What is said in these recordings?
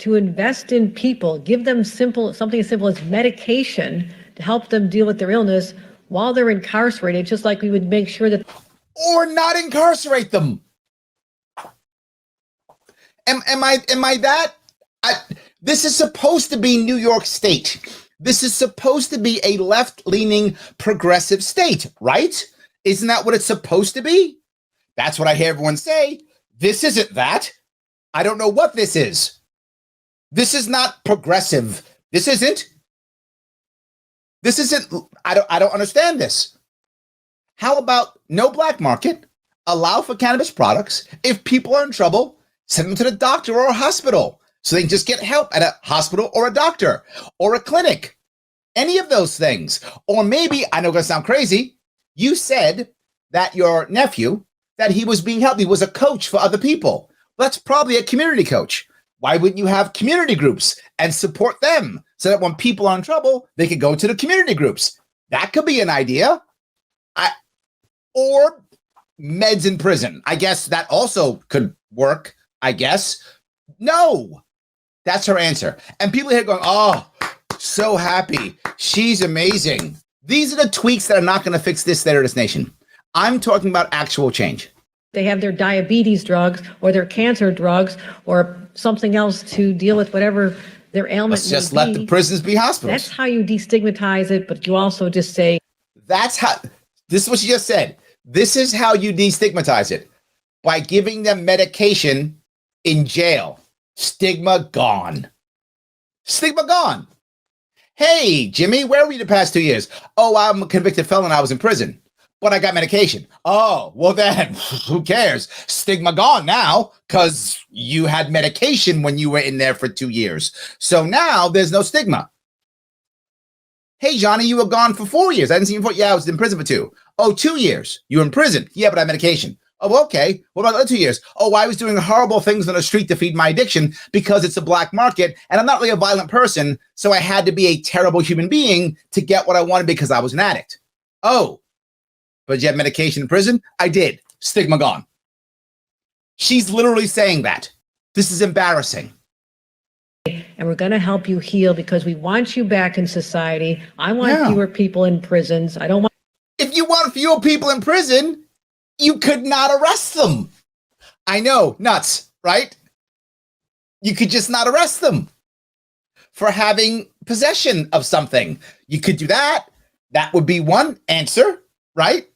to invest in people, give them something as simple as medication to help them deal with their illness while they're incarcerated, just like we would make sure that. Or not incarcerate them. Am I that? This is supposed to be New York State. This is supposed to be a left-leaning progressive state, right? Isn't that what it's supposed to be? That's what I hear everyone say. This isn't that. I don't know what this is. This is not progressive. This isn't. I don't understand this. How about no black market? Allow for cannabis products. If people are in trouble, send them to the doctor or a hospital so they can just get help at a hospital or a doctor or a clinic. Any of those things. Or maybe, I know it's going to sound crazy, you said that your nephew, that he was being helped. He was a coach for other people. That's probably a community coach. Why wouldn't you have community groups and support them so that when people are in trouble, they could go to the community groups? That could be an idea. Or meds in prison. I guess that also could work, I guess. No, that's her answer. And people here going, oh, so happy. She's amazing. These are the tweaks that are not going to fix this state or this nation. I'm talking about actual change. They have their diabetes drugs or their cancer drugs or something else to deal with whatever their ailment Let's just let the prisons be hospitals. That's how you destigmatize it, but you also just say. This is what she just said. This is how you destigmatize it. By giving them medication in jail. Stigma gone. Stigma gone. Hey, Jimmy, where were you the past 2 years? Oh, I'm a convicted felon. I was in prison. But I got medication. Oh, well then, who cares? Stigma gone now because you had medication when you were in there for 2 years. So now there's no stigma. Hey, Johnny, you were gone for 4 years. I didn't see you for. Yeah, I was in prison for 2. Oh, 2 years. You were in prison. Yeah, but I had medication. Oh, okay. What about the other 2 years? Oh, I was doing horrible things on the street to feed my addiction because it's a black market and I'm not really a violent person. So I had to be a terrible human being to get what I wanted because I was an addict. Oh. But you have medication in prison? I did. Stigma gone. She's literally saying that. This is embarrassing. And we're going to help you heal because we want you back in society. I want fewer people in prisons. I don't want. If you want fewer people in prison, you could not arrest them. I know, nuts, right? You could just not arrest them for having possession of something. You could do that. That would be one answer, right?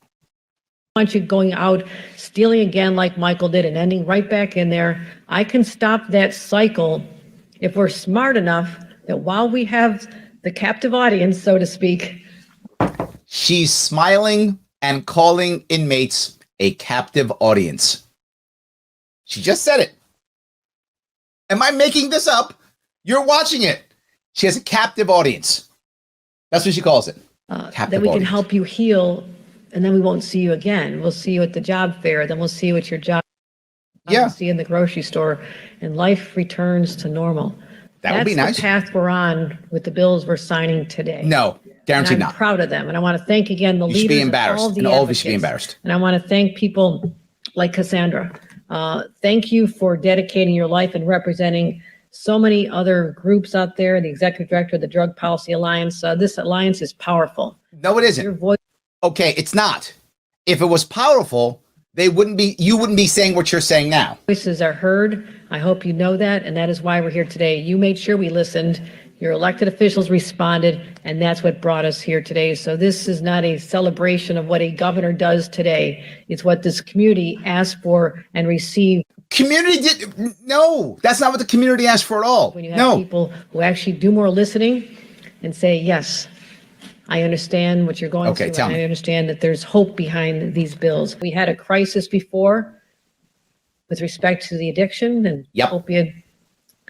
Want you going out stealing again like Michael did and ending right back in there. I can stop that cycle if we're smart enough that while we have the captive audience, so to speak. She's smiling and calling inmates a captive audience. She just said it. Am I making this up? You're watching it. She has a captive audience. That's what she calls it. That we can help you heal. And then we won't see you again. We'll see you at the job fair. Then we'll see you at your job. Yeah. We'll see you in the grocery store. And life returns to normal. That would be nice. That's the path we're on with the bills we're signing today. No, guaranteed not. I'm proud of them. And I want to thank again the leaders. You should be embarrassed. And all of you should be embarrassed. And I want to thank people like Cassandra. Thank you for dedicating your life and representing so many other groups out there. The executive director of the Drug Policy Alliance. This alliance is powerful. No, it isn't. Your voice. Okay, it's not. If it was powerful, you wouldn't be saying what you're saying now. Voices are heard. I hope you know that, and that is why we're here today. You made sure we listened. Your elected officials responded, and that's what brought us here today. So this is not a celebration of what a governor does today. It's what this community asked for and received. No, that's not what the community asked for at all. When you have people who actually do more listening and say, yes, I understand what you're going through. And I understand that there's hope behind these bills. We had a crisis before with respect to the addiction and opiate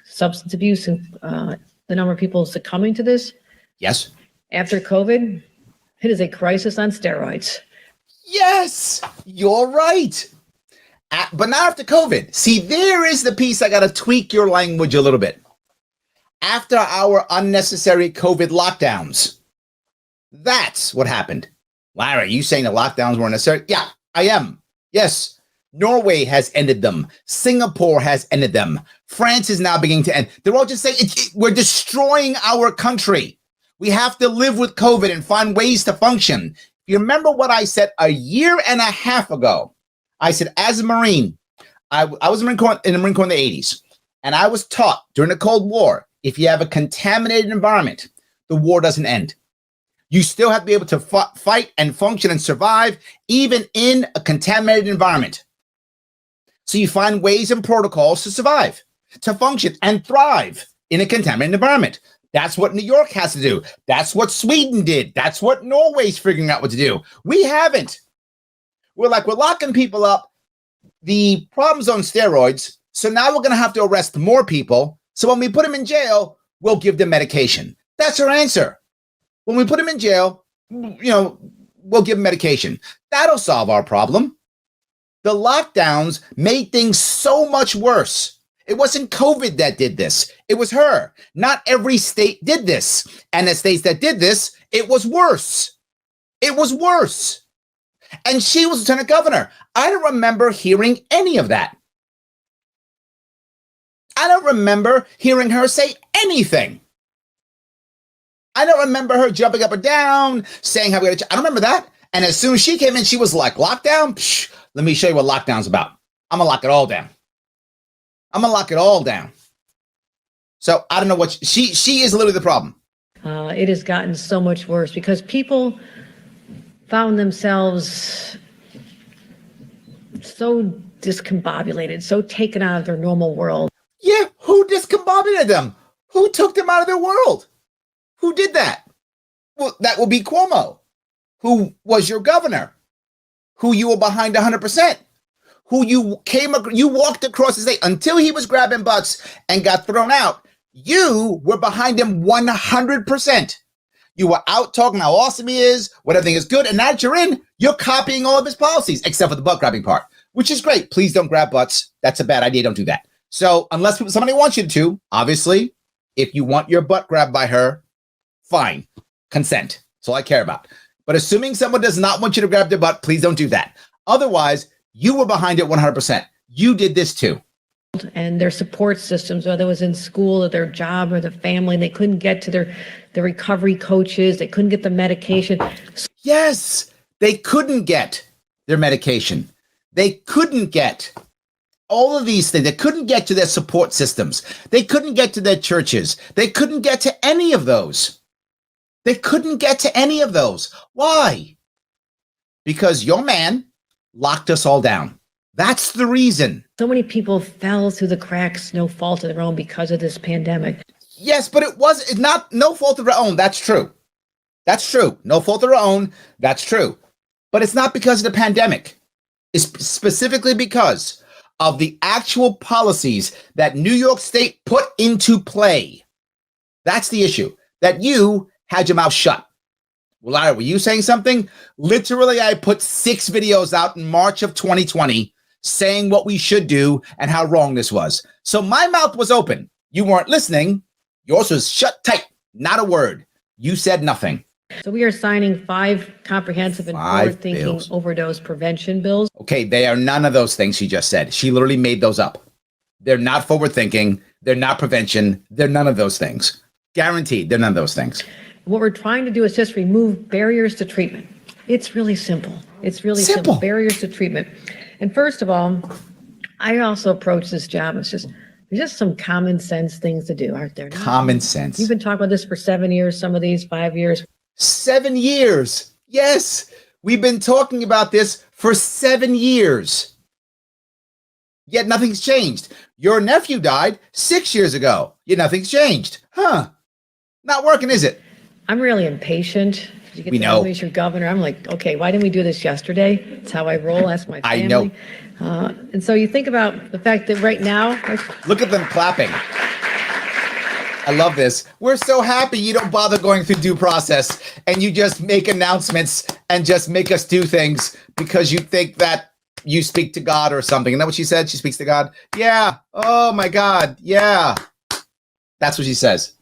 substance abuse and the number of people succumbing to this. Yes. After COVID, it is a crisis on steroids. Yes, you're right. But not after COVID. See, there is the piece I got to tweak your language a little bit. After our unnecessary COVID lockdowns. That's what happened. Larry, you saying the lockdowns were necessary? Yeah, I am. Yes. Norway has ended them. Singapore has ended them. France is now beginning to end. They're all just saying we're destroying our country. We have to live with COVID and find ways to function. You remember what I said a year and a half ago? I said, as a Marine, I was in the Marine Corps in the 80s, and I was taught during the Cold War, if you have a contaminated environment, the war doesn't end. You still have to be able to fight and function and survive, even in a contaminated environment. So you find ways and protocols to survive, to function and thrive in a contaminated environment. That's what New York has to do. That's what Sweden did. That's what Norway's figuring out what to do. We haven't. We're locking people up. The problem's on steroids. So now we're going to have to arrest more people. So when we put them in jail, we'll give them medication. That's our answer. When we put them in jail, we'll give them medication. That'll solve our problem. The lockdowns made things so much worse. It wasn't COVID that did this. It was her. Not every state did this. And the states that did this, it was worse. It was worse. And she was lieutenant governor. I don't remember hearing any of that. I don't remember hearing her say anything. I don't remember her jumping up and down, saying how we got to. I don't remember that. And as soon as she came in, she was like, lockdown? Psh, let me show you what lockdown's about. I'm going to lock it all down. I'm going to lock it all down. So I don't know what she is literally the problem. It has gotten so much worse because people found themselves so discombobulated, so taken out of their normal world. Yeah, who discombobulated them? Who took them out of their world? Who did that? Well, that will be Cuomo, who was your governor, who you were behind 100%, who you walked across the state until he was grabbing butts and got thrown out. You were behind him 100%. You were out talking how awesome he is, what everything is good, and now that you're in, you're copying all of his policies, except for the butt grabbing part, which is great. Please don't grab butts. That's a bad idea. Don't do that. So unless somebody wants you to, obviously, if you want your butt grabbed by her, fine. Consent. That's all I care about. But assuming someone does not want you to grab their butt, please don't do that. Otherwise, you were behind it 100%. You did this too. And their support systems, whether it was in school or their job or the family, they couldn't get to their recovery coaches. They couldn't get the medication. Yes, they couldn't get their medication. They couldn't get all of these things. They couldn't get to their support systems. They couldn't get to their churches. They couldn't get to any of those. They couldn't get to any of those. Why? Because your man locked us all down. That's the reason. So many people fell through the cracks, no fault of their own because of this pandemic. Yes, but it's not no fault of their own. That's true. That's true. No fault of their own. That's true. But it's not because of the pandemic. It's specifically because of the actual policies that New York State put into play. That's the issue. That you had your mouth shut. Well, Larry, were you saying something? Literally, I put 6 videos out in March of 2020 saying what we should do and how wrong this was. So my mouth was open. You weren't listening. Yours was shut tight. Not a word. You said nothing. So we are signing 5 comprehensive and forward-thinking overdose prevention bills. Okay, they are none of those things she just said. She literally made those up. They're not forward-thinking. They're not prevention. They're none of those things. Guaranteed, they're none of those things. What we're trying to do is just remove barriers to treatment. It's really simple. It's really simple. Barriers to treatment. And first of all, I also approach this job. There's just some common sense things to do, aren't there? Common sense. You've been talking about this for 7 years, some of these 5 years. 7 years. Yes. We've been talking about this for 7 years. Yet nothing's changed. Your nephew died 6 years ago. Yet nothing's changed. Huh. Not working, is it? I'm really impatient. You get to know me as your governor. I'm like, okay, why didn't we do this yesterday? That's how I roll. That's my family. I know. And so you think about the fact that right now. Look at them clapping. I love this. We're so happy you don't bother going through due process and you just make announcements and just make us do things because you think that you speak to God or something. Isn't that what she said? She speaks to God? Yeah. Oh my God. Yeah. That's what she says.